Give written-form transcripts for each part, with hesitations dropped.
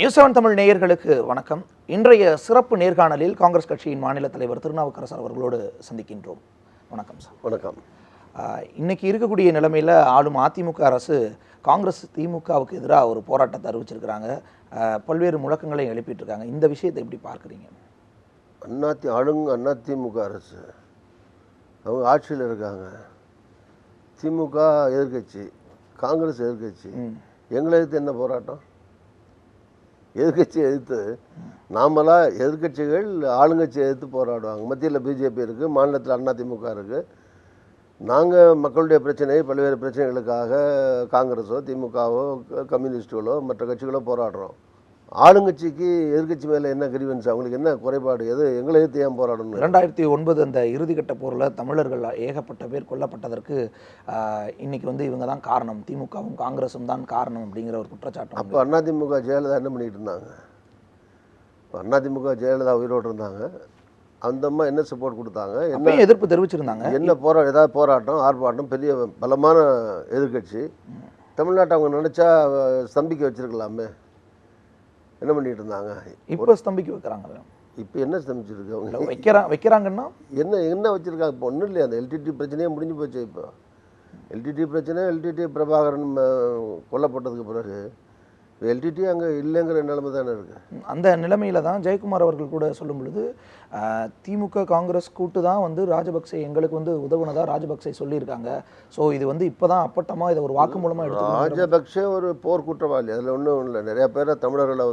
News 7 Tamil நேயர்களுக்கு வணக்கம். இன்றைய சிறப்பு நேர்காணலில் காங்கிரஸ் கட்சியின் மாநில தலைவர் திருநாவுக்கரசர் அவர்களோடு சந்திக்கின்றோம். வணக்கம் சார். வணக்கம். இன்னைக்கு இருக்கக்கூடிய நிலைமையில் ஆளும் அதிமுக அரசு காங்கிரஸ் திமுகவுக்கு எதிராக ஒரு போராட்டத்தை அறிவிச்சிருக்கிறாங்க. பல்வேறு முழக்கங்களையும் எழுப்பிட்டு இருக்காங்க. இந்த விஷயத்தை எப்படி பார்க்குறீங்க? அதிமுக அரசு அவங்க ஆட்சியில் இருக்காங்க. திமுக எதிர்கட்சி, காங்கிரஸ் எதிர்கட்சி. எங்களை எதிர்த்து என்ன போராட்டம்? எதிர்கட்சி எதிர்த்து நாமளா எதிர்கட்சிகள் ஆளுங்கட்சியை எதிர்த்து போராடுவாங்க. மத்தியில் பிஜேபி இருக்குது, மாநிலத்தில் அதிமுக இருக்குது. நாங்கள் மக்களுடைய பிரச்சனை, பல்வேறு பிரச்சனைகளுக்காக காங்கிரஸோ திமுகவோ கம்யூனிஸ்டுகளோ மற்ற கட்சிகளோ போராடுறோம். ஆளுங்கட்சிக்கு எதிர்கட்சி மேலே என்ன கிரீவன்ஸ், அவங்களுக்கு என்ன குறைபாடு, எது எங்களை எதிர்த்து ஏன் போராடணும்? 2009 அந்த இறுதிக்கட்ட போரில் தமிழர்கள் ஏகப்பட்ட பேர் கொல்லப்பட்டதற்கு இன்னைக்கு இவங்க தான் காரணம், திமுகவும் காங்கிரஸும் தான் காரணம் அப்படிங்கிற ஒரு குற்றச்சாட்டு. அப்போ அதிமுக ஜெயலலிதா என்ன பண்ணிட்டு இருந்தாங்க? இப்போ அதிமுக ஜெயலலிதா உயிரோடு இருந்தாங்க. அந்த அம்மா என்ன சப்போர்ட் கொடுத்தாங்க? என்ன எதிர்ப்பு தெரிவிச்சிருந்தாங்க? என்ன ஏதாவது போராட்டம் ஆர்ப்பாட்டம், பெரிய பலமான எதிர்கட்சி. தமிழ்நாட்டை அவங்க நினச்சா ஸ்தம்பிக்க வச்சிருக்கலாமே. என்ன பண்ணிட்டு இருந்தாங்க? இப்போ ஸ்தம்பிக்க வைக்கிறாங்க. இப்போ என்ன ஸ்தம்பிச்சிருக்கு அவங்க? வைக்கிறாங்கன்னா என்ன வச்சுருக்காங்க? இப்போ ஒன்றும் இல்லையா, அந்த எல்டிடி பிரச்சனையே முடிஞ்சு போச்சு. இப்போ எல்டிடி பிரச்சனை, எல்டிடி பிரபாகரன் கொல்லப்பட்டதுக்கு பிறகு எல்டிடி அங்கே இல்லைங்கிற நிலைமை தானே இருக்குது. அந்த நிலைமையில தான் ஜெயக்குமார் அவர்கள் கூட சொல்லும் பொழுது திமுக காங்கிரஸ் கூட்டு தான் ராஜபக்சே எங்களுக்கு உதவுனதா ராஜபக்சே சொல்லியிருக்காங்க. ஸோ இது இப்போ தான் அப்பட்டமாக இதை ஒரு வாக்குமூலமாக எடுத்து. ராஜபக்சே ஒரு போர் குற்றவாளி, அதில் ஒன்றும் இல்லை. நிறைய பேரை தமிழர்களை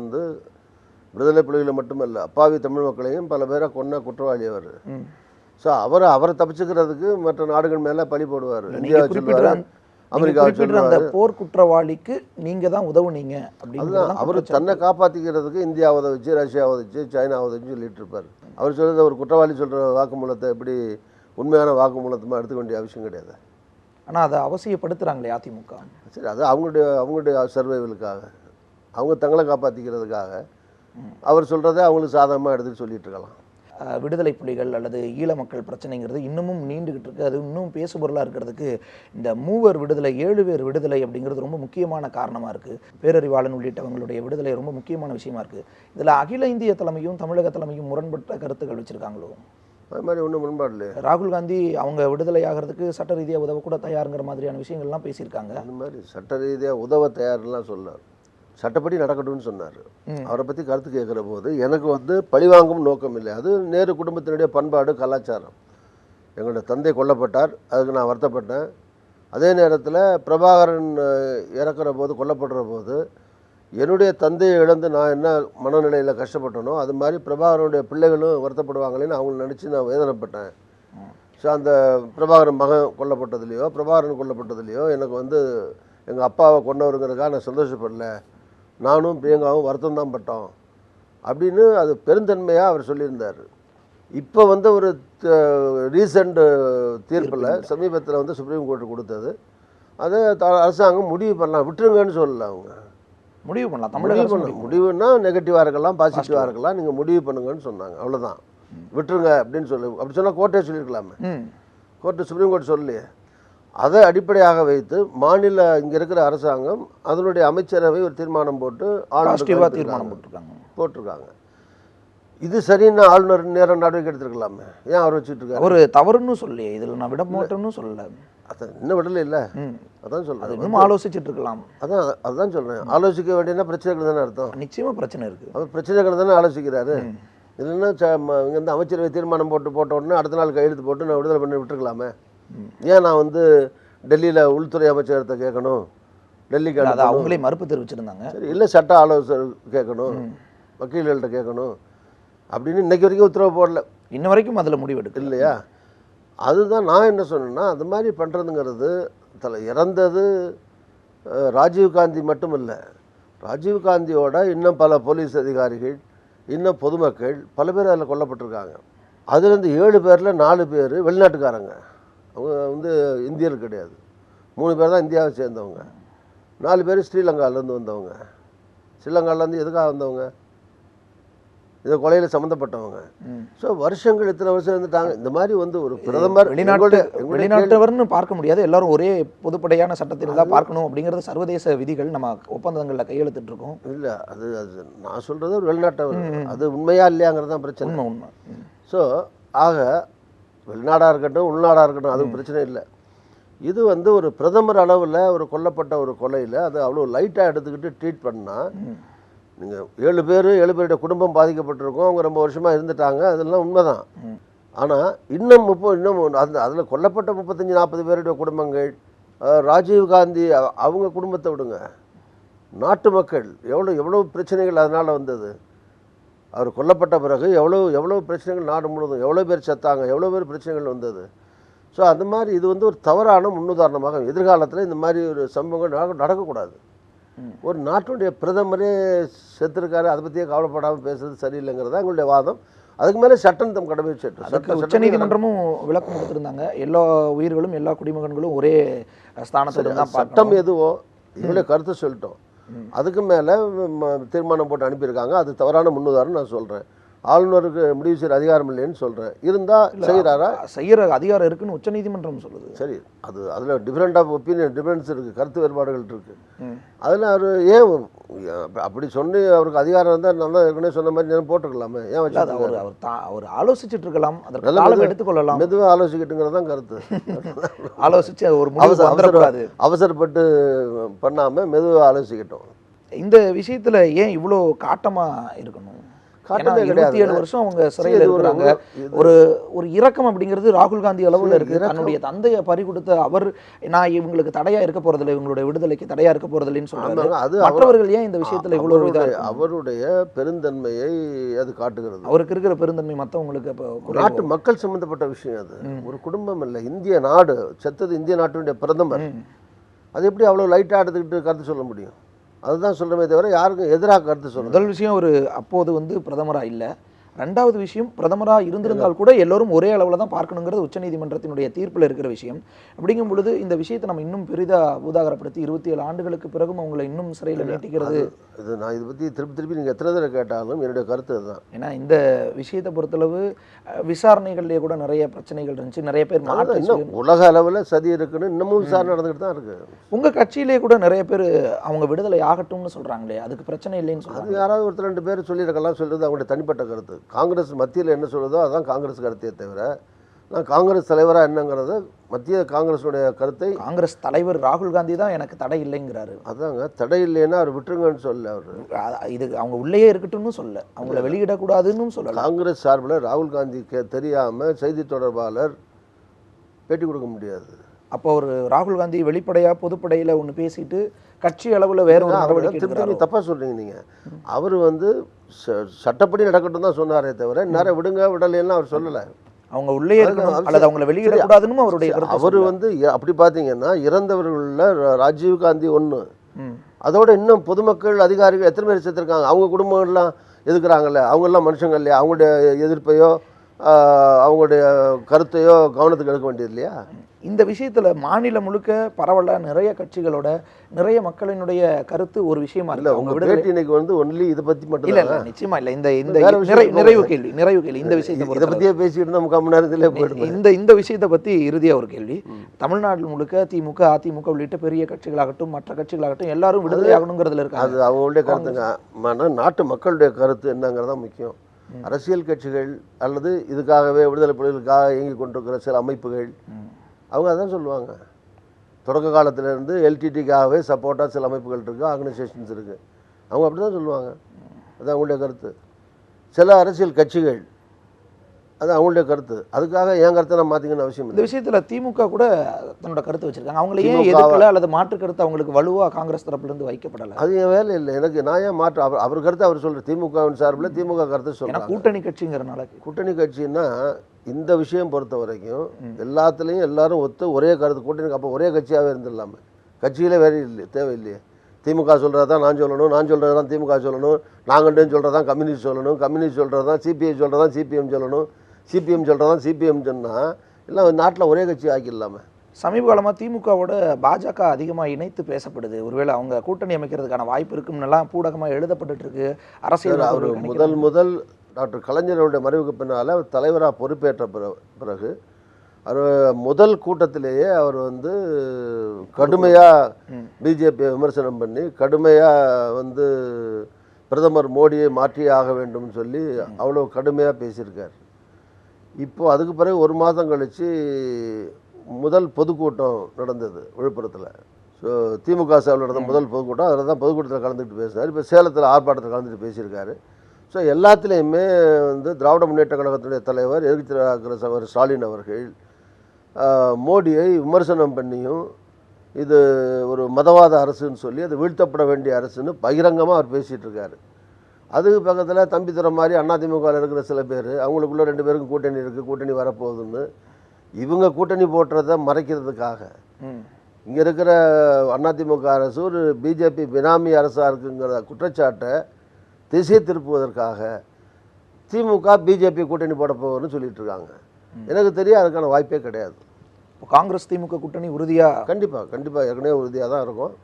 விடுதலை புலிகளை மட்டுமல்ல, அப்பாவி தமிழ் மக்களையும் பல பேரை கொன்ன குற்றவாளி அவர். ஸோ அவரை தப்பிச்சுக்கிறதுக்கு மற்ற நாடுகள் மேலே பழி போடுவார். இந்தியா சொல்லுவார், அமெரிக்கா சொல்லுவார். அந்த போர் குற்றவாளிக்கு நீங்கள் தான் உதவுனீங்க அப்படின்னு. அவர் தன்னை காப்பாற்றிக்கிறதுக்கு இந்தியா உதவிச்சு, ரஷ்யா உதவிச்சு, சைனா உதவிச்சு சொல்லிட்டு இருப்பார். அவர் சொல்கிறத ஒரு குற்றவாளி சொல்கிற வாக்குமூலத்தை எப்படி உண்மையான வாக்குமூலத்தமாக எடுத்துக்க வேண்டிய அவசியம் கிடையாது. ஆனால் அதை அவசியப்படுத்துகிறாங்களே அதிமுக. சரி, அது அவங்களுடைய சர்வைவலுக்காக, அவங்க தங்களை காப்பாற்றிக்கிறதுக்காக அவர் சொல்கிறத அவங்களுக்கு சாதகமாக எடுத்துகிட்டு சொல்லிட்டு இருக்கலாம். விடுதலை புலிகள் அல்லது ஈழ மக்கள் பிரச்சனைங்கிறது இன்னமும் நீண்டுகிட்டு இருக்குது. அது இன்னும் பேசுபொருளாக இருக்கிறதுக்கு இந்த மூவர் விடுதலை, 7 பேர் விடுதலை அப்படிங்கிறது ரொம்ப முக்கியமான காரணமாக இருக்குது. பேரறிவாளன் உள்ளிட்டவங்களுடைய விடுதலை ரொம்ப முக்கியமான விஷயமா இருக்குது. இதில் அகில இந்திய தலைமையும் தமிழக தலைமையும் முரண்பட்ட கருத்துக்கள் வச்சுருக்காங்களோ? அது மாதிரி ஒன்றும் முரண்பாடு இல்லை. ராகுல் காந்தி அவங்க விடுதலை ஆகிறதுக்கு சட்ட ரீதியாக உதவ கூட தயாருங்கிற மாதிரியான விஷயங்கள்லாம் பேசியிருக்காங்க. அந்த மாதிரி சட்ட ரீதியாக உதவ தயார்லாம் சொல்லார், சட்டப்படி நடக்கட்டும்னு சொன்னார். அவரை பற்றி கருத்து கேட்குற போது எனக்கு பழிவாங்கும் நோக்கம் இல்லை. அது நேரு குடும்பத்தினுடைய பண்பாடு, கலாச்சாரம். எங்களோட தந்தை கொல்லப்பட்டார், அதுக்கு நான் வருத்தப்பட்டேன். அதே நேரத்தில் பிரபாகரன் இறக்குற போது, கொல்லப்படுற போது என்னுடைய தந்தையை இழந்து நான் என்ன மனநிலையில் கஷ்டப்பட்டனோ அது மாதிரி பிரபாகரனுடைய பிள்ளைகளும் வருத்தப்படுவாங்களேன்னு அவங்களை நினச்சி நான் வேதனைப்பட்டேன். ஸோ அந்த பிரபாகரன் மகன் கொல்லப்பட்டதுலையோ பிரபாகரன் கொல்லப்பட்டதுலையோ எனக்கு எங்கள் அப்பாவை கொண்டவருங்கிறதுக்காக நான் சந்தோஷப்படல. நானும் பிரியங்காவும் வருத்தம் தான் பட்டோம் அப்படின்னு அது பெருந்தன்மையாக அவர் சொல்லியிருந்தார். இப்போ ஒரு ரீசண்ட் தீர்ப்பில் சமீபத்தில் சுப்ரீம் கோர்ட்டு கொடுத்தது, அதை அரசாங்கம் முடிவு பண்ணலாம், விட்டுருங்கன்னு சொல்லலை. அவங்க முடிவு பண்ணலாம். முடிவுன்னா நெகட்டிவாக இருக்கலாம், பாசிட்டிவாக இருக்கலாம், நீங்கள் முடிவு பண்ணுங்கன்னு சொன்னாங்க. அவ்வளோதான், விட்டுருங்க அப்படின்னு அப்படி சொன்னால் கோர்ட்டே சொல்லியிருக்கலாமே. சுப்ரீம் கோர்ட் சொல்லலையே. அதை அடிப்படையாக வைத்து இங்கே இருக்கிற அரசாங்கம் அதனுடைய அமைச்சரவை ஒரு தீர்மானம் போட்டு போட்டிருக்காங்க. இது சரின்னு ஆளுநர் நேரம் நடவடிக்கை எடுத்துருக்கலாமே, ஏன் அவர் வச்சுட்டு இருக்காரு? ஒரு தவறுன்னு சொல்லி இதில் நான் விட மாட்டேன்னு சொல்லலை. அதான் இன்னும் விடலை இல்லை, அதான் சொல்கிறேன். இன்னும் ஆலோசிச்சுட்டு இருக்கலாம். அதுதான் சொல்கிறேன். ஆலோசிக்க வேண்டியனா பிரச்சனைகள் தானே அர்த்தம். நிச்சயமாக பிரச்சனை இருக்குது. அவர் பிரச்சனைகள் தானே ஆலோசிக்கிறாரு. இல்லைன்னா இங்கேருந்து அமைச்சரவை தீர்மானம் போட்ட உடனே அடுத்த நாள் கையெழுத்து போட்டு நான் விடுதலை பண்ணி விட்டுருக்கலாமே. ஏன் நான் டெல்லியில் உள்துறை அமைச்சகத்தை கேட்கணும், டெல்லிக்கு அவங்களே மறுப்பு தெரிவிச்சிருந்தாங்க. சரி, இல்லை சட்ட ஆலோசனை கேட்கணும், வக்கீல்கள்கிட்ட கேட்கணும் அப்படின்னு இன்றைக்கி வரைக்கும் உத்தரவு போடல. இன்ன வரைக்கும் அதில் முடிவெடுக்க இல்லையா? அதுதான் நான் என்ன சொன்னேன்னா, அது மாதிரி பண்ணுறதுங்கிறது இறந்தது ராஜீவ்காந்தி மட்டும் இல்லை, ராஜீவ்காந்தியோட இன்னும் பல போலீஸ் அதிகாரிகள், இன்னும் பொதுமக்கள் பல பேர் அதில் கொல்லப்பட்டிருக்காங்க. அதுலேருந்து 7 பேரில் 4 பேர் வெளிநாட்டுக்காரங்க. அவங்க இந்தியர்கள் கிடையாது. 3 பேர் தான் இந்தியாவை சேர்ந்தவங்க, 4 பேர் ஸ்ரீலங்காவிலேருந்து வந்தவங்க. ஸ்ரீலங்காவிலேருந்து எதுக்காக வந்தவங்க? இந்த கொலையில் சம்மந்தப்பட்டவங்க. ஸோ வருஷங்கள் இத்தனை வருஷம் இருந்துட்டாங்க. இந்த மாதிரி வந்து ஒரு பிரதமர் வெளிநாட்டவர்னு பார்க்க முடியாது, எல்லாரும் ஒரே பொதுப்படையான சட்டத்தில் தான் பார்க்கணும் அப்படிங்கிறது சர்வதேச விதிகள், நம்ம ஒப்பந்தங்களில் கையெழுத்திட்டு இருக்கோம். இல்லை, அது நான் சொல்கிறது ஒரு வெளிநாட்டவர், அது உண்மையா இல்லையாங்கிறது தான் பிரச்சனை. உண்மை. ஸோ ஆக வெளிநாடாக இருக்கட்டும் உள்நாடாக இருக்கட்டும் அது பிரச்சனை இல்லை. இது வந்து ஒரு பிரதமர் அளவில் ஒரு கொல்லப்பட்ட ஒரு கொலையில் அது அவ்வளோ லைட்டாக எடுத்துக்கிட்டு ட்ரீட் பண்ணால், நீங்கள் 7 பேருடைய குடும்பம் பாதிக்கப்பட்டிருக்கும், அவங்க ரொம்ப வருஷமாக இருந்துட்டாங்க, அதெல்லாம் உண்மைதான். ஆனால் இன்னும் அதில் கொல்லப்பட்ட 35-40 பேருடைய குடும்பங்கள், ராஜீவ்காந்தி அவங்க குடும்பத்தை விடுங்க, நாட்டு மக்கள் எவ்வளோ பிரச்சனைகள் அதனால் வந்தது. அவர் கொல்லப்பட்ட பிறகு எவ்வளோ பிரச்சனைகள் நாடு முழுவதும், எவ்வளோ பேர் செத்தாங்க, எவ்வளோ பேர் பிரச்சனைகள் வந்தது. ஸோ அந்த மாதிரி இது வந்து ஒரு தவறான முன்னுதாரணமாக எதிர்காலத்தில் இந்த மாதிரி ஒரு சம்பவங்கள் நடக்கக்கூடாது. ஒரு நாட்டுடைய பிரதமரே செத்துருக்காரு, அதை பற்றியே கவலைப்படாமல் பேசுறது சரியில்லைங்கிறதா எங்களுடைய வாதம். அதுக்கு மேலே சட்டம் தம் கடமை சட்டம். உச்சநீதிமன்றமும் விளக்கம் கொடுத்துருந்தாங்க, எல்லா உயிர்களும் எல்லா குடிமகன்களும் ஒரே ஸ்தானத்தில் தான். சட்டம் எதுவோ எங்களுடைய கருத்தை சொல்லிட்டோம். அதுக்கு மேலே தீர்மானம் போட்டு அனுப்பியிருக்காங்க, அது தவறான முன்னுதாரணம் நான் சொல்கிறேன். ஆளுநருக்கு முடிவு செய்கிற அதிகாரம் இல்லைன்னு சொல்கிறேன். இருந்தால் செய்கிறாரா? செய்கிற அதிகாரம் இருக்குன்னு உச்சநீதிமன்றம் சொல்லுது. சரி, அதில் டிஃப்ரெண்ட் ஆஃப் ஒப்பீனியன், டிஃப்ரென்ஸ் இருக்குது, கருத்து வேறுபாடுகள் இருக்குது. அதில் அவர் ஏன் அப்படி சொன்னி அவருக்கு அதிகாரம் இருந்தால் நான் தான் ஏற்கனவே சொன்ன மாதிரி நான் போட்டுக்கலாமே, ஏன் வச்சு அவர் ஆலோசிச்சுட்டு இருக்கலாம், அதற்கு எடுத்துக்கொள்ளலாம். மெதுவாக ஆலோசிக்கிட்டுங்கிறது தான் கருத்து. ஆலோசிச்சு ஒரு அவசரப்பட்டு பண்ணாமல் மெதுவாக ஆலோசிக்கட்டும். இந்த விஷயத்தில் ஏன் இவ்வளோ காட்டமாக இருக்கணும்? 27 வருஷம் அவங்க சிறையில் இருக்கிறாங்க. ஒரு இரக்கம் அப்படிங்கிறது ராகுல் காந்தி அளவில் இருக்கு. தன்னுடைய தந்தையை பறி கொடுத்த அவர், நான் இவங்களுக்கு தடையா இருக்க போறதில்லை, இவங்களுடைய விடுதலைக்கு தடையா இருக்க போறதில்லைன்னு சொல்றாங்க. அது மற்றவர்கள் ஏன் இந்த விஷயத்துல இவ்வளவு அவருடைய பெருந்தன்மையை அது காட்டுகிறது. அவருக்கு இருக்கிற பெருந்தன்மை மற்றவங்களுக்கு நாட்டு மக்கள் சம்பந்தப்பட்ட விஷயம். அது ஒரு குடும்பம் இல்லை, இந்திய நாடு. செத்தது இந்திய நாட்டினுடைய பிரதமர். அது எப்படி அவ்வளோ லைட்டாக எடுத்துக்கிட்டு கருத்து சொல்ல முடியும்? அதுதான் சொல்கிறமே தவிர யாருக்கும் எதிராக கருத்து சொல்ல. முதல் விஷயம், ஒரு அப்போது வந்து பிரதமராக இல்லை. ரெண்டாவது விஷயம், பிரதமராக இருந்திருந்தால் கூட எல்லோரும் ஒரே அளவில் தான் பார்க்கணுங்கிறது உச்சநீதிமன்றத்தினுடைய தீர்ப்பில் இருக்கிற விஷயம். அப்படிங்கும் பொழுது இந்த விஷயத்தை நம்ம இன்னும் பெரிதாக ஊதாகரப்படுத்தி 27 ஆண்டுகளுக்கு பிறகும் அவங்களை இன்னும் சிறையில் நீட்டிக்கிறது. இது நான் இதை பற்றி திருப்பி நீங்கள் எத்தனை தடவை கேட்டாலும் என்னுடைய கருத்து அதுதான். ஏன்னா இந்த விஷயத்தை பொறுத்தளவு விசாரணைகள்லேயே கூட நிறைய பிரச்சனைகள் இருந்துச்சு, நிறைய பேர் இன்னும் உலக அளவில் சதி இருக்குன்னு இன்னமும் விசாரணை நடந்துகிட்டு தான் இருக்குது. உங்கள் கட்சியிலே கூட நிறைய பேர் அவங்க விடுதலை ஆகட்டும்னு சொல்கிறாங்களே, அதுக்கு பிரச்சனை இல்லைன்னு சொல்கிறாங்க. அது யாராவது ஒருத்தர் 2 பேர் சொல்லியிருக்கலாம், சொல்கிறது அவங்களுடைய தனிப்பட்ட கருத்து. காங்கிரஸ் மத்தியில் என்ன சொல்லுதோ அதுதான் காங்கிரஸ் கருத்தையே தவிர, நான் காங்கிரஸ் தலைவராக என்னங்கிறது மத்திய காங்கிரஸுடைய கருத்தை. காங்கிரஸ் தலைவர் ராகுல் காந்தி தான் எனக்கு தடை இல்லைங்கிறாரு. அதாங்க, தடை இல்லைன்னா அவர் விட்டுருங்கன்னு சொல்ல. அவர் இது அவங்க உள்ளேயே இருக்கட்டும்னு சொல்ல, அவங்கள வெளியிடக்கூடாதுன்னு சொல்ல. காங்கிரஸ் சார்பில் ராகுல் காந்திக்கு தெரியாமல் செய்தி தொடர்பாளர் பேட்டி கொடுக்க முடியாது. அப்போ ஒரு ராகுல் காந்தி வெளிப்படையாக பொதுப்படையில் ஒன்று பேசிட்டு கட்சி அளவில் வேற ஒரு நடவடிக்கை. தப்பாக சொல்கிறீங்க நீங்கள். அவர் வந்து சட்டப்படி நடக்கட்டும் தான் சொன்னாரே தவிர நிறைய விடுங்க விடலைன்னு அவர் சொல்லலை. அவங்க உள்ளே இருக்கணும் அல்லது அவங்கள வெளியிடக்கூடாதுன்னு அவருடைய. அவர் வந்து அப்படி பார்த்தீங்கன்னா இறந்தவர்களில் ராஜீவ்காந்தி ஒன்று, அதோட இன்னும் பொதுமக்கள் அதிகாரிகள் எத்தனை பேர் சேர்த்துருக்காங்க. அவங்க குடும்பங்கள்லாம் எதுக்குறாங்கல்ல, அவங்கெல்லாம் மனுஷங்க இல்லையா? அவங்களுடைய எதிர்ப்பையோ அவங்களுடைய கருத்தையோ கவனத்துக்கு எடுக்க வேண்டியது இல்லையா? இந்த விஷயத்தில் மாநிலம் முழுக்க பரவலாக நிறைய கட்சிகளோட நிறைய மக்களினுடைய கருத்து ஒரு விஷயமா இல்லை. உங்க பேட்டி இன்னைக்கு வந்து ஒன்லி இதை பற்றி மட்டும் இல்லை, நிச்சயமா இல்லை. நிறைவு கேள்வி இந்த விஷயத்தை இதை பற்றியே பேசிட்டு நம்ம கம்மி நேரத்திலே போயிடுவோம். இந்த விஷயத்தை பற்றி இறுதியாக ஒரு கேள்வி. தமிழ்நாடு முழுக்க திமுக, அதிமுக உள்ளிட்ட பெரிய கட்சிகளாகட்டும் மற்ற கட்சிகளாகட்டும் எல்லாரும் விடுதலை ஆகணுங்கிறதுல இருக்காங்க. அது அவங்களுடைய கருத்துங்க. நாட்டு மக்களுடைய கருத்து என்னங்கிறதா முக்கியம். அரசியல் கட்சிகள் அல்லது இதுக்காகவே விடுதலை புலிகளுக்காக இயங்கி கொண்டிருக்கிற சில அமைப்புகள் அவங்க அதான் சொல்லுவாங்க. தொடக்க காலத்திலேருந்து எல்டிடிக்காகவே சப்போர்ட்டாக சில அமைப்புகள் இருக்குது, ஆர்கனைசேஷன்ஸ் இருக்குது. அவங்க அப்படி தான் சொல்லுவாங்க. அது அவங்களுடைய கருத்து. சில அரசியல் கட்சிகள் அது அவங்களுடைய கருத்து. அதுக்காக என் கருத்தை நான் மாற்றிக்கணும்னு அவசியம் இல்லை. இந்த விஷயத்தில் திமுக கூட தன்னோட கருத்து வச்சுருக்காங்க. அவங்களே எதிர்க்கல அல்லது மாற்று கருத்து அவங்களுக்கு வலுவாக காங்கிரஸ் தரப்புலேருந்து வைக்கப்படலை. அது என் வேலை இல்லை. எனக்கு நான் ஏன் மாற்று அவர் கருத்தை அவர் சொல்கிற திமுகவின் சார்பில் திமுக கருத்தை சொல்கிறேன். கூட்டணி கட்சிங்கிறனால. கூட்டணி கட்சின்னா இந்த விஷயம் பொறுத்த வரைக்கும் எல்லாத்துலேயும் எல்லாரும் ஒரே கருத்து. கூட்டணி அப்போ ஒரே கட்சியாகவே இருந்துடலாமே. கட்சியிலே வேறு இல்லை, தேவையில்லையே. திமுக சொல்கிறது தான் நான் சொல்லணும், நான் சொல்கிறது தான் திமுக சொல்லணும், நாங்கள்னு சொல்கிறது தான் கம்யூனிஸ்ட் சொல்லணும், கம்யூனிஸ்ட் சொல்கிறது தான் சிபிஐ சொல்கிறது தான் சிபிஎம் சொல்லணும், சிபிஎம் சொல்கிறது தான் சிபிஎம் சொன்னால் எல்லாம் நாட்டில் ஒரே கட்சி ஆக்கிடலாமே. சமீப காலமாக திமுகவோட பாஜக அதிகமாக இணைத்து பேசப்படுது. ஒருவேளை அவங்க கூட்டணி அமைக்கிறதுக்கான வாய்ப்பு இருக்கும்னுலாம் பூடகமாக எழுதப்பட்டு இருக்கு. அரசியல் அவர் முதல் டாக்டர் கலைஞருடைய மறைவுக்கு பின்னால் அவர் தலைவராக பொறுப்பேற்ற பிறகு அவர் முதல் கூட்டத்திலேயே அவர் வந்து கடுமையாக பிஜேபியை விமர்சனம் பண்ணி கடுமையாக வந்து பிரதமர் மோடியை மாற்றியே ஆக வேண்டும்னு சொல்லி அவ்வளோ கடுமையாக பேசியிருக்கார். இப்போது அதுக்கு பிறகு ஒரு மாதம் கழித்து முதல் பொதுக்கூட்டம் நடந்தது விழுப்புரத்தில். ஸோ திமுக சார்பில் நடந்த முதல் பொதுக்கூட்டம், அதில் தான் பொதுக்கூட்டத்தில் கலந்துக்கிட்டு பேசினார். இப்போ சேலத்தில் ஆர்ப்பாட்டத்தில் கலந்துட்டு பேசியிருக்காரு. ஸோ எல்லாத்துலேயுமே வந்து திராவிட முன்னேற்ற கழகத்துடைய தலைவர் எதிர்த்து ஸ்டாலின் அவர்கள் மோடியை விமர்சனம் பண்ணியும் இது ஒரு மதவாத அரசுன்னு சொல்லி அது வீழ்த்தப்பட வேண்டிய அரசுன்னு பகிரங்கமாக அவர் பேசிகிட்டு இருக்காரு. அதுக்கு பக்கத்தில் தம்பி தர மாதிரி அதிமுகவில் இருக்கிற சில பேர் அவங்களுக்குள்ள 2 பேருக்கும் கூட்டணி இருக்குது, கூட்டணி வரப்போகுதுன்னு இவங்க கூட்டணி போட்டுறதை மறைக்கிறதுக்காக இங்கே இருக்கிற அதிமுக அரசு ஒரு பிஜேபி பினாமி அரசாக இருக்குங்கிற குற்றச்சாட்டை திசை திருப்புவதற்காக திமுக பிஜேபி கூட்டணி போட போகுதுன்னு சொல்லிட்டு இருக்காங்க. எனக்கு தெரியும் அதுக்கான வாய்ப்பே கிடையாது. காங்கிரஸ் திமுக கூட்டணி உறுதியாக கண்டிப்பாக ஏற்கனவே உறுதியாக தான் இருக்கும்.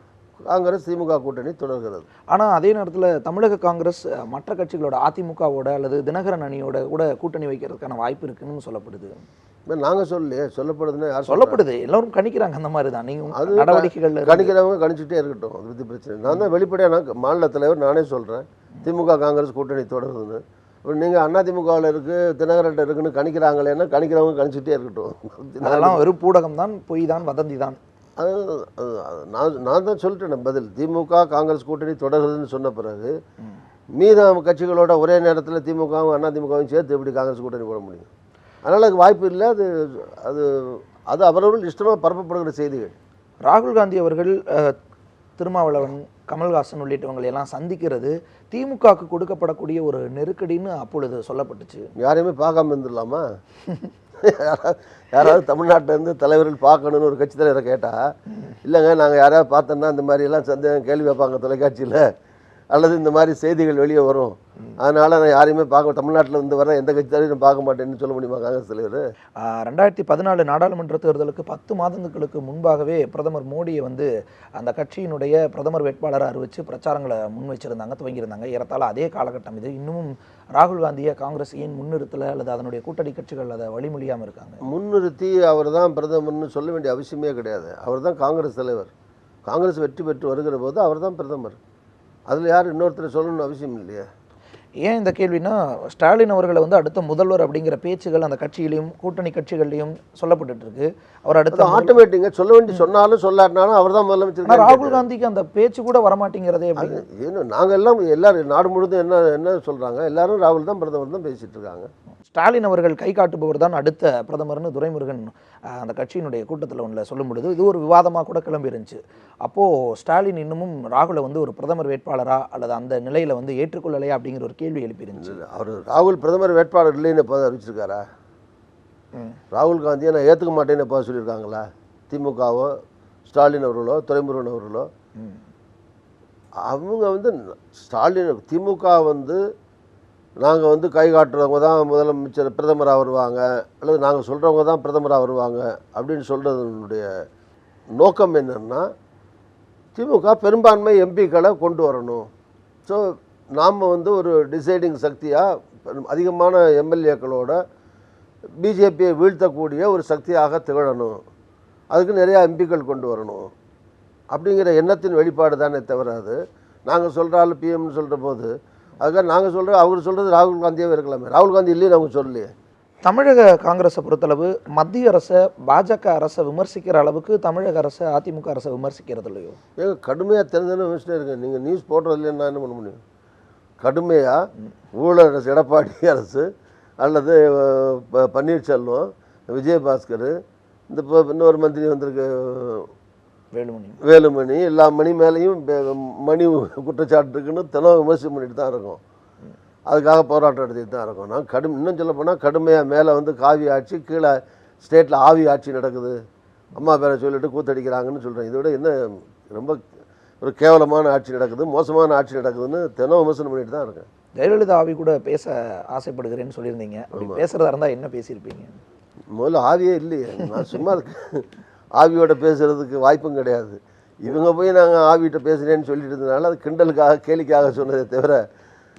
காங்கிரஸ் திமுக கூட்டணி தொடர்கிறது. ஆனால் அதே நேரத்தில் தமிழக காங்கிரஸ் மற்ற கட்சிகளோட அதிமுகவோட அல்லது தினகரன் அணியோட கூட கூட்டணி வைக்கிறதுக்கான வாய்ப்பு இருக்குன்னு சொல்லப்படுது. நாங்கள் சொல்லலையே, சொல்லப்படுதுன்னு யார் சொல்லப்படுது, எல்லாரும் கணிக்கிறாங்க அந்த மாதிரி தான். நீங்கள் அது நடவடிக்கைகள் கணிக்கிறவங்க கணிச்சுட்டே இருக்கட்டும், அது பற்றி பிரச்சனை. நான் தான் வெளிப்படையாக மாநில தலைவர் நானே சொல்கிறேன் திமுக காங்கிரஸ் கூட்டணி தொடருதுன்னு. இப்போ நீங்கள் அதிமுகவில் இருக்குது தினகரன் இருக்குன்னு கணிக்கிறாங்களேன்னா கணிக்கிறவங்க கணிச்சுட்டே இருக்கட்டும். அதெல்லாம் வெறும் பூடகம் தான், பொய் தான், வதந்தி தான். அது நான் தான் சொல்லிட்டேன் பதில். திமுக காங்கிரஸ் கூட்டணி தொடருதுன்னு சொன்ன பிறகு மீதம் கட்சிகளோட ஒரே நேரத்தில் திமுகவும் அதிமுகவும் சேர்த்து எப்படி காங்கிரஸ் கூட்டணி போட முடியும்? அதனால் அதுக்கு வாய்ப்பு இல்லை. அது அது அது அவரவர்கள் இஷ்டமாக பரப்பப்படுகிற செய்திகள். ராகுல் காந்தி அவர்கள் திருமாவளவன், கமல்ஹாசன் உள்ளிட்டவங்களை எல்லாம் சந்திக்கிறது திமுகவுக்கு கொடுக்கப்படக்கூடிய ஒரு நெருக்கடின்னு அப்பொழுது சொல்லப்பட்டுச்சு. யாரையுமே பார்க்காம இருந்துடலாமா? யாராவது தமிழ்நாட்டிலேருந்து தலைவர்கள் பார்க்கணுன்னு ஒரு கட்சி தலைவரை கேட்டால் இல்லைங்க நாங்கள் யாராவது பார்த்தோன்னா இந்த மாதிரியெல்லாம் சந்தேகம் கேள்வி வைப்பாங்க தொலைக்காட்சியில், அல்லது இந்த மாதிரி செய்திகள் வெளியே வரும், அதனால் நான் யாரையுமே பார்க்க தமிழ்நாட்டில் இருந்து வர எந்த கட்சி தலைவரும் பார்க்க மாட்டேன்னு சொல்ல முடியுமா காங்கிரஸ் தலைவர்? 2014 நாடாளுமன்ற தேர்தலுக்கு 10 மாதங்களுக்கு முன்பாகவே பிரதமர் மோடியை வந்து அந்த கட்சியினுடைய பிரதமர் வேட்பாளரை அறிவித்து பிரச்சாரங்களை முன் வச்சிருந்தாங்க, துவங்கியிருந்தாங்க. ஏறத்தாழ அதே காலகட்டம் இது. இன்னமும் ராகுல் காந்தியை காங்கிரஸ் ஏன் முன்னிறுத்தலை அல்லது அதனுடைய கூட்டணி கட்சிகள் அதை வழிமொழியாமல் இருக்காங்க? முன்னிறுத்தி அவர் தான் பிரதமர்னு சொல்ல வேண்டிய அவசியமே கிடையாது. அவர் தான் காங்கிரஸ் தலைவர். காங்கிரஸ் வெற்றி பெற்று வருகிற போது அவர் தான் பிரதமர். அதில் யார் இன்னொருத்தர் சொல்லணும்னு அவசியம் இல்லையா? ஏன் இந்த கேள்வினா, ஸ்டாலின் அவர்களை வந்து அடுத்த முதல்வர் அப்படிங்கிற பேச்சுகள் அந்த கட்சியிலையும் கூட்டணி கட்சிகள்லையும் சொல்லப்பட்டு இருக்கு. அவர் அடுத்த ஆட்டோமேட்டிக்காக சொல்ல வேண்டி சொன்னாலும் சொல்லாட்டினாலும் அவர் தான் முதலமைச்சர். ராகுல் காந்திக்கு அந்த பேச்சு கூட வரமாட்டேங்கிறதே. ஏன்னா நாங்கள் எல்லாரும் நாடு முழுதும் என்ன சொல்கிறாங்க, எல்லாரும் ராகுல் தான் பிரதமர் தான் பேசிட்டு இருக்காங்க. ஸ்டாலின் அவர்கள் கை காட்டுபவர் தான் அடுத்த பிரதமர்னு துரைமுருகன் அந்த கட்சியினுடைய கூட்டத்தில் ஒன்றில் சொல்லும் பொழுது இது ஒரு விவாதமாக கூட கிளம்பி இருந்துச்சு. அப்போது ஸ்டாலின் இன்னமும் ராகுலை வந்து ஒரு பிரதமர் வேட்பாளரா அல்லது அந்த நிலையில் வந்து ஏற்றுக்கொள்ளலையா அப்படிங்கிற ஒரு கேள்வி எழுப்பியிருந்துச்சு. அவர் ராகுல் பிரதமர் வேட்பாளர் இல்லைன்னு எப்போ அறிவிச்சிருக்காரா? ராகுல் காந்தியை நான் ஏற்றுக்க மாட்டேன்னு எப்போ சொல்லியிருக்காங்களா? திமுகவோ ஸ்டாலின் அவர்களோ துரைமுருகன் அவர்களோ அவங்க வந்து ஸ்டாலின் திமுக வந்து நாங்கள் வந்து கை காட்டுறவங்க தான் முதலமைச்சர் பிரதமராக வருவாங்க அல்லது நாங்கள் சொல்கிறவங்க தான் பிரதமராக வருவாங்க அப்படின்னு சொல்கிறதுனுடைய நோக்கம் என்னென்னா திமுக பெரும்பான்மை எம்பிக்களை கொண்டு வரணும். ஸோ நாம் வந்து ஒரு டிசைடிங் சக்தியாக அதிகமான எம்எல்ஏக்களோட பிஜேபியை வீழ்த்தக்கூடிய ஒரு சக்தியாக திகழணும், அதுக்கு நிறையா எம்பிக்கள் கொண்டு வரணும் அப்படிங்கிற எண்ணத்தின் வெளிப்பாடு தானே தவிர அது நாங்கள் சொல்கிறாலும் பிஎம்னு சொல்கிற போது அதுக்காக நாங்கள் சொல்கிறோம் அவர் சொல்கிறது ராகுல் காந்தியாகவே இருக்கலாமே. ராகுல் காந்தி இல்லைன்னு அவங்க சொல்லலையே. தமிழக காங்கிரஸை பொறுத்தளவு மத்திய அரசை பாஜக அரசை விமர்சிக்கிற அளவுக்கு தமிழக அரசை அதிமுக அரசை விமர்சிக்கிறது இல்லையோ? ஏங்க கடுமையாக தெரிஞ்சதுன்னு விமர்சனம் இருக்கு. நீங்கள் நியூஸ் போடுறதுல நான் என்ன பண்ண முடியும்? கடுமையாக ஊழல் அரசு எடப்பாடி அரசு அல்லது பன்னீர்செல்வம், விஜயபாஸ்கர், இந்த இன்னொரு மந்திரி வந்திருக்கு வேலுமணி, எல்லா மணி மேலேயும் மணி குற்றச்சாட்டு இருக்குன்னு தினம் விமர்சனம் பண்ணிட்டு தான் இருக்கோம். அதுக்காக போராட்டம் நடத்திட்டு தான் இருக்கோம். நான் இன்னும் சொல்ல போனால் கடுமையாக மேலே வந்து காவி ஆட்சி, கீழே ஸ்டேட்டில் ஆவி ஆட்சி நடக்குது, அம்மா பேரை சொல்லிட்டு கூத்தடிக்கிறாங்கன்னு சொல்கிறேன். இதோட என்ன ரொம்ப ஒரு கேவலமான ஆட்சி நடக்குது, மோசமான ஆட்சி நடக்குதுன்னு தினம் விமர்சனம் பண்ணிட்டு தான் இருக்கேன். ஜெயலலிதா ஆவி கூட பேச ஆசைப்படுகிறேன்னு சொல்லியிருந்தீங்க. பேசுகிறதா இருந்தால் என்ன பேசியிருப்பீங்க? முதல்ல ஆவியே இல்லையே. நான் சும்மா ஆவியோட பேசுகிறதுக்கு வாய்ப்பும் கிடையாது. இவங்க போய் நாங்கள் ஆவிகிட்ட பேசுகிறேன்னு சொல்லிட்டு இருந்ததுனால அது கிண்டலுக்காக கேலிக்காக சொன்னதே தவிர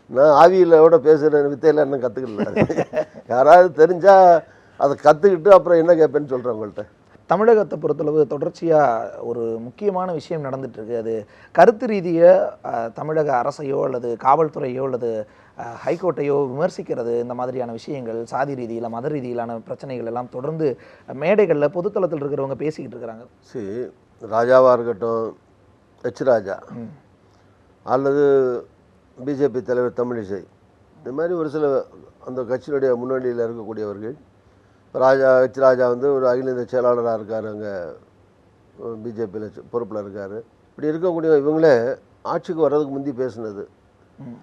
நான் ஆவியிலோட பேசுகிற வித்தையெல்லாம் இன்னும் கற்றுக்கல. யாராவது தெரிஞ்சால் அதை கற்றுக்கிட்டு அப்புறம் என்ன கேட்பேன்னு சொல்கிறேன் உங்கள்கிட்ட. தமிழகத்தை பொறுத்தளவு தொடர்ச்சியாக ஒரு முக்கியமான விஷயம் நடந்துட்டு இருக்கு. அது கருத்து ரீதியாக தமிழக அரசையோ அல்லது காவல்துறையோ அல்லது ஹைகோர்ட்டையோ விமர்சிக்கிறது, இந்த மாதிரியான விஷயங்கள் சாதி ரீதியில் மத ரீதியிலான பிரச்சனைகள் எல்லாம் தொடர்ந்து மேடைகளில் பொதுத்தளத்தில் இருக்கிறவங்க பேசிக்கிட்டு இருக்கிறாங்க. சரி, ராஜாவாக இருக்கட்டும், எச் ராஜா அல்லது பிஜேபி தலைவர் தமிழிசை, இந்த மாதிரி ஒரு சில அந்த கட்சியினுடைய முன்னணியில் இருக்கக்கூடியவர்கள். எச் ராஜா வந்து ஒரு அகில இந்திய செயலாளராக இருக்கார், அங்கே பிஜேபியில் பொறுப்பில் இருக்கார். இப்படி இருக்கக்கூடிய இவங்களே ஆட்சிக்கு வர்றதுக்கு முந்தி பேசுனது,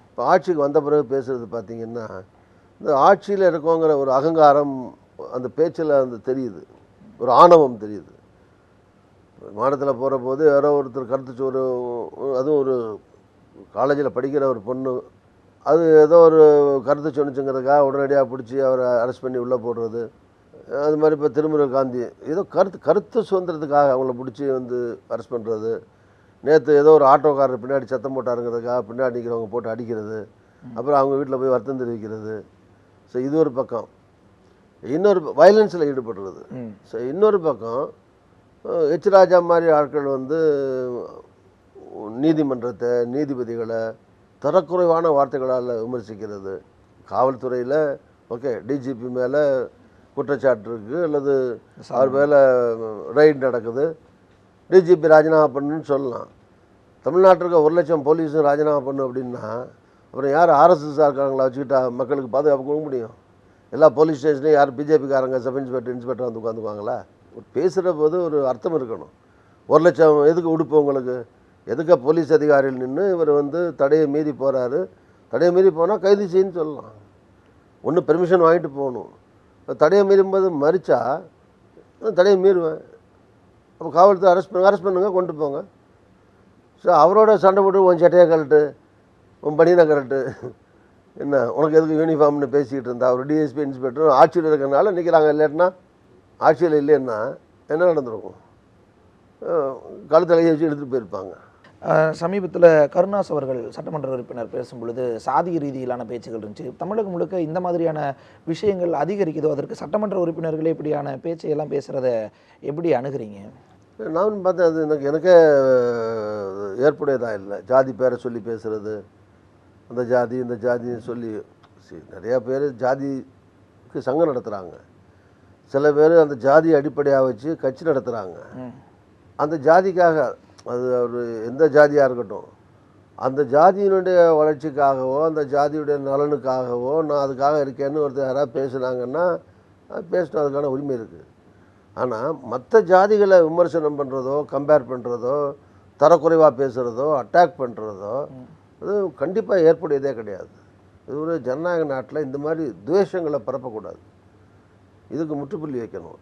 இப்போ ஆட்சிக்கு வந்த பிறகு பேசுகிறது பார்த்திங்கன்னா, இந்த ஆட்சியில் இருக்கோங்கிற ஒரு அகங்காரம் அந்த பேச்சில் அந்த தெரியுது, ஒரு ஆணவம் தெரியுது. மாநிலத்தில் போகிற போது யாரோ ஒருத்தர் கருத்துச்சோறு, அதுவும் ஒரு காலேஜில் படிக்கிற ஒரு பொண்ணு, அது ஏதோ ஒரு கருத்து சொன்னிச்சுங்கிறதுக்காக உடனடியாக பிடிச்சி அவரை அரெஸ்ட் பண்ணி உள்ளே போடுறது. அது மாதிரி இப்போ திருமுருகன் காந்தி ஏதோ கருத்து சுதந்திரத்துக்காக அவங்கள பிடிச்சி வந்து அரெஸ்ட் பண்ணுறது. நேற்று ஏதோ ஒரு ஆட்டோக்காரர் பின்னாடி சத்தம் போட்டாருங்கிறதுக்காக பின்னாடி நிற்கிறவங்க போட்டு அடிக்கிறது, அப்புறம் அவங்க வீட்டில் போய் வருத்தம் தெரிவிக்கிறது. ஸோ இது ஒரு பக்கம். இன்னொரு வயலன்ஸில் ஈடுபடுறது. ஸோ இன்னொரு பக்கம் எச் ராஜா மாதிரி ஆட்கள் வந்து நீதிமன்றத்தை, நீதிபதிகளை தரக்குறைவான வார்த்தைகளால் விமர்சிக்கிறது. காவல்துறையில் ஓகே, டிஜிபி மேலே குற்றச்சாட்டு இருக்குது அல்லது அவர் மேலே ரைட் நடக்குது, டிஜிபி ராஜினாமா பண்ணுன்னு சொல்லலாம். தமிழ்நாட்டில் 1,00,000 போலீஸும் ராஜினாமா பண்ணு அப்படின்னா அப்புறம் யார் ஆர்எஸ்எஸ்ஸாக இருக்காங்களா வச்சுக்கிட்டா மக்களுக்கு பாதுகாப்பு கொடுக்க முடியும்? எல்லா போலீஸ் ஸ்டேஷனையும் யார் பிஜேபிக்காரங்க சப் இன்ஸ்பெக்டர் வந்து உட்காந்துக்குவாங்களா? பேசுகிற போது ஒரு அர்த்தம் இருக்கணும். 1,00,000 எதுக்கு உடுப்பு உங்களுக்கு? எதுக்க போலீஸ் அதிகாரிகள் நின்று இவர் வந்து தடையை மீறி போகிறாரு, தடையை மீறி போனால் கைது செய்யுன்னு சொல்லலாம். ஒன்று பெர்மிஷன் வாங்கிட்டு போகணும். தடையை மீறும்போது மறிச்சா தடையை மீறுவேன், அப்போ காவல்துறை அரெஸ்ட் பண்ணுங்க, கொண்டு போங்க. ஸோ அவரோட சண்டை போட்டு உன் சட்டையை கழட்டு, உன் பனியனை கழட்டு, என்ன உனக்கு எதுக்கு யூனிஃபார்ம்னு பேசிக்கிட்டு இருந்தா ஒரு டிஎஸ்பி இன்ஸ்பெக்டரும் ஆட்சியில் இருக்கிறனால நிற்கிறாங்க. இல்லைன்னா ஆட்சியில் இல்லைன்னா என்ன நடந்துருக்கும்? கழுத்தலையை வச்சு எடுத்துகிட்டு போயிருப்பாங்க. சமீபத்தில் கருணாஸ் அவர்கள் சட்டமன்ற உறுப்பினர் பேசும்பொழுது சாதி ரீதியிலான பேச்சுகள் இருந்துச்சு. தமிழகம் முழுக்க இந்த மாதிரியான விஷயங்கள் அதிகரிக்குதோ, அதற்கு சட்டமன்ற உறுப்பினர்களே இப்படியான பேச்சையெல்லாம் பேசுகிறத எப்படி அணுகிறீங்க? நான் பார்த்தேன், அது எனக்கே ஏற்புடையதாக இல்லை. ஜாதி பேரை சொல்லி பேசுகிறது, அந்த ஜாதி இந்த ஜாதின்னு சொல்லி நிறையா பேர் ஜாதிக்கு சங்கம் நடத்துகிறாங்க. சில பேர் அந்த ஜாதியை அடிப்படையாக வச்சு கட்சி நடத்துகிறாங்க. அந்த ஜாதிக்காக, அது அவர் எந்த ஜாதியாக இருக்கட்டும், அந்த ஜாதியினுடைய வளர்ச்சிக்காகவோ அந்த ஜாதியுடைய நலனுக்காகவோ நான் அதுக்காக இருக்கேன்னு ஒருத்தர் யாராவது பேசுனாங்கன்னா பேசணும், அதுக்கான உரிமை இருக்குது. ஆனால் மற்ற ஜாதிகளை விமர்சனம் பண்ணுறதோ, கம்பேர் பண்ணுறதோ, தரக்குறைவாக பேசுகிறதோ, அட்டாக் பண்ணுறதோ அது கண்டிப்பாக ஏற்புடையதே கிடையாது. இது ஒரு ஜனநாயக நாட்டில் இந்த மாதிரி துவேஷங்களை பரப்பக்கூடாது. இதுக்கு முற்றுப்புள்ளி வைக்கணும்.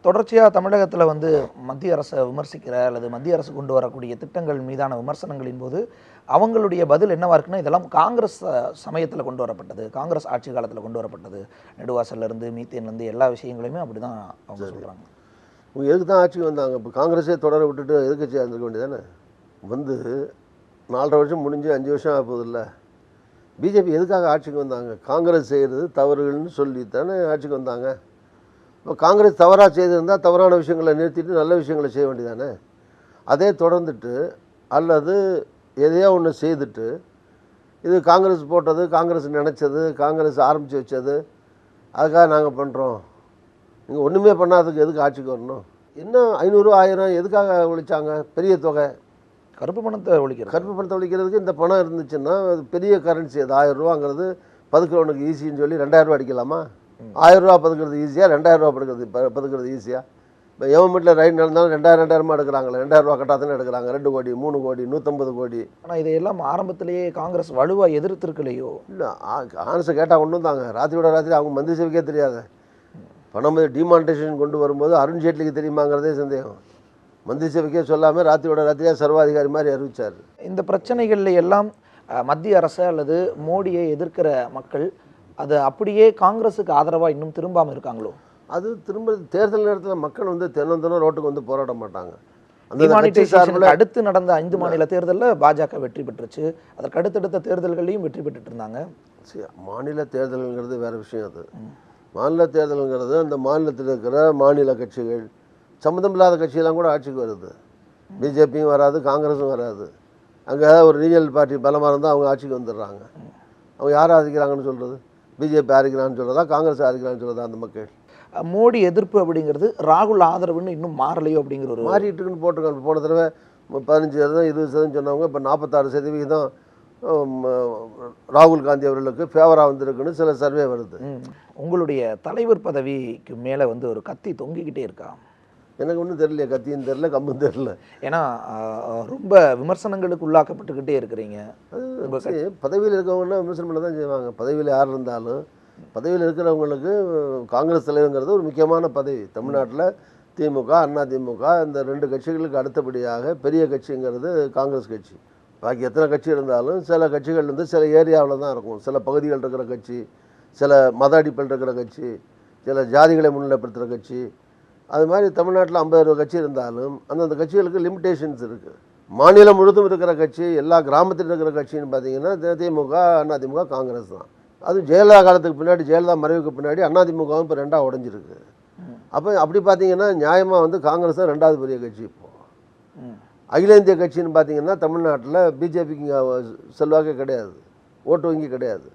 தொடர்ச்சியாக தமிழகத்தில் வந்து மத்திய அரசை விமர்சிக்கிற அல்லது மத்திய அரசு கொண்டு வரக்கூடிய திட்டங்கள் மீதான விமர்சனங்களின் போது அவங்களுடைய பதில் என்னவா இருக்குன்னா, இதெல்லாம் காங்கிரஸ் சமயத்தில் கொண்டு வரப்பட்டது, காங்கிரஸ் ஆட்சி காலத்தில் கொண்டு வரப்பட்டது, நெடுவாசல்லேருந்து மீத்தேன்லேருந்து எல்லா விஷயங்களையுமே அப்படி தான் அவங்க சொல்கிறாங்க. அவங்க எதுக்கு தான் ஆட்சிக்கு வந்தாங்க? இப்போ காங்கிரஸே தொடர விட்டுட்டு எதிர்க்கட்சியாக இருந்துக்க வேண்டியதானே? வந்து 4.5 வருஷம் முடிஞ்சு 5 வருஷம் ஆக போதில்ல. பிஜேபி எதுக்காக ஆட்சிக்கு வந்தாங்க? காங்கிரஸ் செய்கிறது தவறுகள்னு சொல்லித்தானே ஆட்சிக்கு வந்தாங்க. இப்போ காங்கிரஸ் தவறாக செய்திருந்தால் தவறான விஷயங்களை நிறுத்திட்டு நல்ல விஷயங்களை செய்ய வேண்டியதானே? அதே தொடர்ந்துட்டு அல்லது எதையோ ஒன்று செய்துட்டு இது காங்கிரஸ் போட்டது, காங்கிரஸ் நினச்சது, காங்கிரஸ் ஆரம்பித்து வச்சது, அதுக்காக நாங்கள் பண்ணுறோம், நீங்கள் ஒன்றுமே பண்ணாததுக்கு எதுக்கு ஆட்சிக்கு வரணும்? இன்னும் 500 1000 எதுக்காக ஒழிச்சாங்க? பெரிய தொகை. கருப்பு பணத்தை ஒழிக்கிறது. கருப்பு பணத்தை ஒழிக்கிறதுக்கு இந்த பணம் இருந்துச்சுன்னா அது பெரிய கரன்சி. அது 1000 ரூபாங்கிறது பதுக்கிறவனுக்கு ஈஸின்னு சொல்லி 2000 ரூபா அடிக்கலாமா? 1000 ரூபா பதுக்கிறது ஈஸியாக, 2000 ரூபா பதுக்கிறது ஈஸியாக? இப்போ எவன் வீட்டில் ரைட் நடந்தாலும் 2000 எடுக்கிறாங்களே, 2000 ரூபா கட்டாதானே எடுக்கிறாங்க. 2 கோடி 3 கோடி 150 கோடி. ஆனால் இதையெல்லாம் ஆரம்பத்திலேயே காங்கிரஸ் வலுவாக எதிர்த்திருக்கலையோ? இல்லை, காங்கிரஸை கேட்டால் ஒன்றும் தாங்க. ராத்திரியோட ராத்திரி அவங்க மந்திரி சபைக்கே தெரியாது. பணம் டிமானிட்டேஷன் கொண்டு வரும்போது அருண் ஜேட்லிக்கு தெரியுமாங்கிறதே சந்தேகம். மந்திரி சபைக்கே சொல்லாமல் ராத்திரியோட ராத்திரியாக சர்வாதிகாரி மாதிரி அறிவித்தார். இந்த பிரச்சனைகளில் எல்லாம் மத்திய அரசு அல்லது மோடியை எதிர்க்கிற மக்கள் அது அப்படியே காங்கிரஸுக்கு ஆதரவாக இன்னும் திரும்பாமல் இருக்காங்களோ? அது திரும்ப தேர்தல் நேரத்தில் மக்கள் வந்து தினம் ரோட்டுக்கு வந்து போராட மாட்டாங்க. அந்த கட்சி டிமானிட்டைசேஷனுக்கு அடுத்து நடந்த 5 மாநில தேர்தலில் பாஜக வெற்றி பெற்றுச்சு. அதற்கு அடுத்தடுத்த தேர்தல்களையும் வெற்றி பெற்றுட்டு இருந்தாங்க. மாநில தேர்தல்ங்கிறது வேற விஷயம். அது மாநில தேர்தலுங்கிறது அந்த மாநிலத்தில் இருக்கிற மாநில கட்சிகள், சம்மந்தமில்லாத கட்சியெல்லாம் கூட ஆட்சிக்கு வருது. பிஜேபியும் வராது, காங்கிரஸும் வராது. அங்கே ஏதாவது ஒரு ரீஜனல் பார்ட்டி பலமாக இருந்தால் அவங்க ஆட்சிக்கு வந்துடுறாங்க. அவங்க யாரை ஆதரிக்கிறாங்கன்னு சொல்கிறது? பிஜேபி ஆதரிக்கிறான்னு சொல்கிறதா, காங்கிரஸ் ஆதரிக்கிறான்னு சொல்கிறதா? அந்த மக்கள் மோடி எதிர்ப்பு அப்படிங்கிறது ராகுல் ஆதரவுன்னு இன்னும் மாறலையோ அப்படிங்கிற ஒரு மாறிட்டுக்குன்னு போட்டிருக்காங்க. போன தடவை 15% 20% சொன்னவங்க இப்போ 46% ராகுல் காந்தி அவர்களுக்கு ஃபேவராக வந்திருக்குன்னு சில சர்வே வருது. உங்களுடைய தலைவர் பதவிக்கு மேலே வந்து ஒரு கத்தி தொங்கிக்கிட்டே இருக்கா? எனக்கு ஒன்றும் தெரியல, கத்தியும் தெரியல, கம்பும் தெரியல. ஏன்னா ரொம்ப விமர்சனங்களுக்கு உள்ளாக்கப்பட்டுக்கிட்டே இருக்கிறீங்க. பதவியில் இருக்கவங்கன்னா விமர்சனம் பண்ண தான் செய்வாங்க. பதவியில் யார் இருந்தாலும் பதவியில் இருக்கிறவங்களுக்கு காங்கிரஸ் தலைவருங்கிறது ஒரு முக்கியமான பதவி. தமிழ்நாட்டில் திமுக, அண்ணா திமுக இந்த 2 கட்சிகளுக்கு அடுத்தபடியாக பெரிய கட்சிங்கிறது காங்கிரஸ் கட்சி. பாக்கி எத்தனை கட்சி இருந்தாலும் சில கட்சிகள் வந்து சில ஏரியாவில் தான் இருக்கும். சில பகுதிகள் இருக்கிற கட்சி, சில மத அடிப்படையில் இருக்கிற கட்சி, சில ஜாதிகளை முன்னிலைப்படுத்துகிற கட்சி. அது மாதிரி தமிழ்நாட்டில் 50 கட்சி இருந்தாலும் அந்தந்த கட்சிகளுக்கு லிமிட்டேஷன்ஸ் இருக்குது. மாநிலம் முழுதும் இருக்கிற கட்சி, எல்லா கிராமத்தில் இருக்கிற கட்சின்னு பார்த்தீங்கன்னா திமுக, அதிமுக, காங்கிரஸ் தான். அது ஜெயலலிதா காலத்துக்கு பின்னாடி, ஜெயலலிதா மறைவுக்கு பின்னாடி அதிமுகவும் இப்போ 2ஆக உடஞ்சிருக்கு. அப்போ அப்படி பார்த்தீங்கன்னா நியாயமாக வந்து காங்கிரஸ் தான் 2வது பெரிய கட்சி. இப்போது அகில இந்திய கட்சின்னு பார்த்தீங்கன்னா தமிழ்நாட்டில் பிஜேபிக்கு செல்வாக்கே கிடையாது, ஓட்டு வங்கி கிடையாது.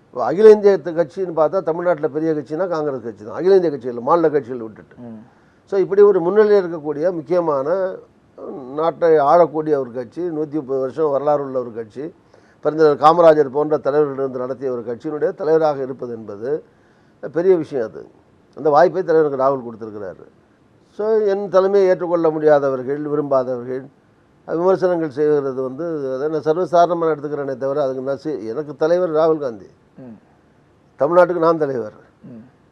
இப்போ அகில இந்திய கட்சின்னு பார்த்தா தமிழ்நாட்டில் பெரிய கட்சினா காங்கிரஸ் கட்சி தான், அகில இந்திய கட்சிகள், மாநில கட்சிகள் விட்டுட்டு. ஸோ இப்படி ஒரு முன்னிலையில் இருக்கக்கூடிய முக்கியமான நாட்டை ஆளக்கூடிய ஒரு கட்சி, 130 வருஷம் வரலாறு உள்ள ஒரு கட்சி, பெருந்தலைவர் காமராஜர் போன்ற தலைவர்களிடம் நடத்திய ஒரு கட்சியினுடைய தலைவராக இருப்பது என்பது பெரிய விஷயம். அது அந்த வாய்ப்பை தலைவருக்கு ராகுல் கொடுத்துருக்கிறாரு. ஸோ என் தலைமையை ஏற்றுக்கொள்ள முடியாதவர்கள், விரும்பாதவர்கள் விமர்சனங்கள் செய்கிறது வந்து அதை நான் சர்வசாதாரணமாக எடுத்துக்கிறேனே தவிர அதுக்கு நான் எனக்கு தலைவர் ராகுல் காந்தி, தமிழ்நாட்டுக்கு நான் தலைவர்.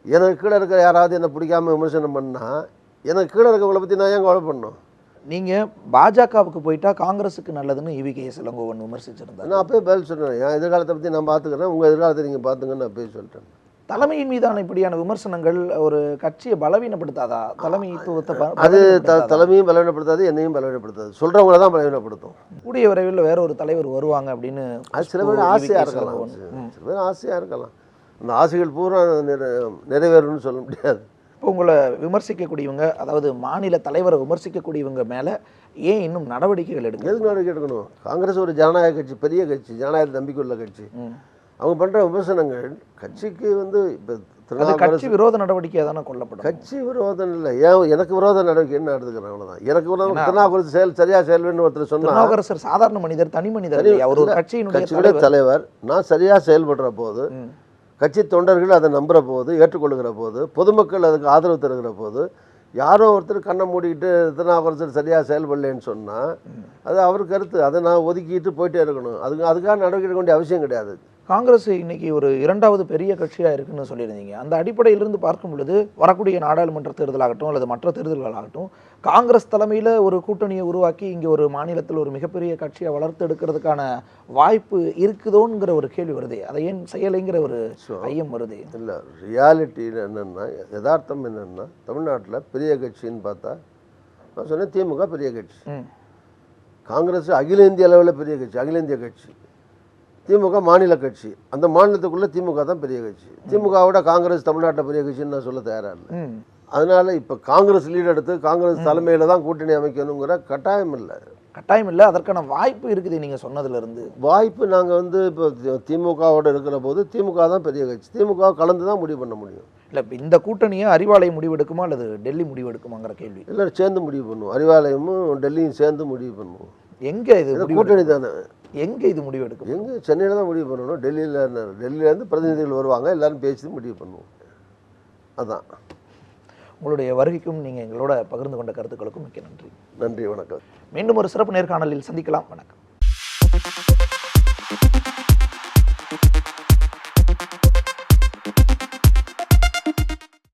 எனக்கு கீழே இருக்கிற யாராவது என்னை பிடிக்காம விமர்சனம் பண்ணால் எனக்கு கீழே இருக்கவங்களை பற்றி நான் ஏன் கவலை பண்ணணும்? நீங்கள் பாஜகவுக்கு போயிட்டா காங்கிரஸுக்கு நல்லதுன்னு EVKS இளங்கோவன் விமர்சிச்சிருந்தாங்க. நான் அப்பயே பதில் சொல்கிறேன். என் எதிர்காலத்தை பற்றி நான் பார்த்துக்கிறேன், உங்கள் எதிர்காலத்தை நீங்கள் பார்த்துங்கன்னு நான் அப்பயே சொல்லிட்டேன். தலைமையின் மீதான இப்படியான விமர்சனங்கள் ஒரு கட்சியை பலவீனப்படுத்தாதா? தலைமைத்துவத்தை அது தலைமையும் பலவீனப்படுத்தாது, என்னையும் பலவீனப்படுத்தாது, சொல்கிறவங்கள தான் பலவீனப்படுத்தும். கூடிய விரைவில் வேற ஒரு தலைவர் வருவாங்க அப்படின்னு அது சில பேர் ஆசையாக இருக்கலாம், சில பேர் ஆசையாக இருக்கலாம். அந்த ஆசைகள் பூரா நிறைவேறும்னு சொல்ல முடியாது. இப்போ உங்களை விமர்சிக்கக்கூடியவங்க, அதாவது மாநில தலைவரை விமர்சிக்கக்கூடியவங்க மேலே ஏன் இன்னும் நடவடிக்கைகள் எடுக்க? எதுக்கு நடவடிக்கை எடுக்கணும்? காங்கிரஸ் ஒரு ஜனநாயக கட்சி, பெரிய கட்சி, ஜனநாயக நம்பிக்கையுள்ள கட்சி. அவங்க பண்ணுற விமர்சனங்கள் கட்சிக்கு வந்து இப்போ கட்சி விரோத நடவடிக்கையாக தானே கொல்லப்படும். கட்சி விரோதம் இல்லை, ஏன் எனக்கு விரோத நடவடிக்கை என்ன எடுத்துக்கிறேன், அவ்வளோதான். எனக்கு விரோதம் திருநாவுக்கரசு சரியாக செயல்படுன்னு ஒருத்தர் சொன்னால், திருநாவுக்கரசர் சாதாரண மனிதர், தனி மனிதர், அவர் ஒரு கட்சியினுடைய தலைவர். நான் சரியாக செயல்படுற போது, கட்சி தொண்டர்கள் அதை நம்புகிற போது, ஏற்றுக்கொள்ளுகிற போது, பொதுமக்கள் அதுக்கு ஆதரவு தருகிற போது, யாரோ ஒருத்தர் கண்ணை மூடிக்கிட்டு திருநாவுக்கரசர் சரியாக செயல்படலேன்னு சொன்னால் அது அவர் கருத்து. அதை நான் ஒதுக்கிட்டு போயிட்டே இருக்கணும். அதுக்காக நடவடிக்கை எடுக்க வேண்டிய அவசியம் கிடையாது. காங்கிரஸ் இன்னைக்கு ஒரு 2வது பெரிய கட்சியாக இருக்குன்னு சொல்லியிருந்தீங்க. அந்த அடிப்படையிலிருந்து பார்க்கும் பொழுது வரக்கூடிய நாடாளுமன்ற தேர்தலாகட்டும் அல்லது மற்ற தேர்தல்களாகட்டும், காங்கிரஸ் தலைமையில் ஒரு கூட்டணியை உருவாக்கி இங்கே ஒரு மாநிலத்தில் ஒரு மிகப்பெரிய கட்சியை வளர்த்து எடுக்கிறதுக்கான வாய்ப்பு இருக்குதோங்கிற ஒரு கேள்வி வருது. அதை ஏன் செய்யலைங்கிற ஒரு ஐயம் வருது. இல்லை, ரியாலிட்டி என்னென்னா, யதார்த்தம் என்னென்னா, தமிழ்நாட்டில் பெரிய கட்சின்னு பார்த்தா நான் சொன்னேன் திமுக பெரிய கட்சி, காங்கிரஸ் அகில இந்திய அளவில் பெரிய கட்சி, அகில இந்திய கட்சி, திமுக மாநில கட்சி. அந்த மாநிலத்துக்குள்ளே திமுக தான் பெரிய கட்சி. திமுகவோட காங்கிரஸ் தமிழ்நாட்டில் பெரிய கட்சின்னு நான் சொல்ல தயாராக இல்லை. அதனால் இப்போ காங்கிரஸ் லீட் எடுத்து காங்கிரஸ் தலைமையில் தான் கூட்டணி அமைக்கணுங்கிற கட்டாயம் இல்லை. கட்டாயம் இல்லை, அதற்கான வாய்ப்பு இருக்குது. நீங்கள் சொன்னதுலேருந்து வாய்ப்பு நாங்கள் வந்து இப்போ திமுகவோட இருக்கிற போது திமுக தான் பெரிய கட்சி, திமுக கலந்து தான் முடிவு பண்ண முடியும். இல்லை, இப்போ இந்த கூட்டணியை அறிவாலயம் முடிவெடுக்குமா அல்லது டெல்லி முடிவெடுக்குமாங்கிற கேள்வி. எல்லோரும் சேர்ந்து முடிவு பண்ணுவோம், அறிவாலயமும் டெல்லியும் சேர்ந்து முடிவு பண்ணுவோம். எங்கே இது கூட்டணி தானே, எங்கே இது முடிவு எடுக்கும்? எங்கே? சென்னையில் தான் முடிவு பண்ணணும். டெல்லியிலேருந்து பிரதிநிதிகள் வருவாங்க, எல்லோரும் பேசி முடிவு பண்ணுவோம். அதான். உங்களுடைய வருகைக்கும் நீங்கள் எங்களோட பகிர்ந்து கொண்ட கருத்துக்களுக்கும் மிக்க நன்றி. நன்றி, வணக்கம். மீண்டும் ஒரு சிறப்பு நேர்காணலில் சந்திக்கலாம். வணக்கம்.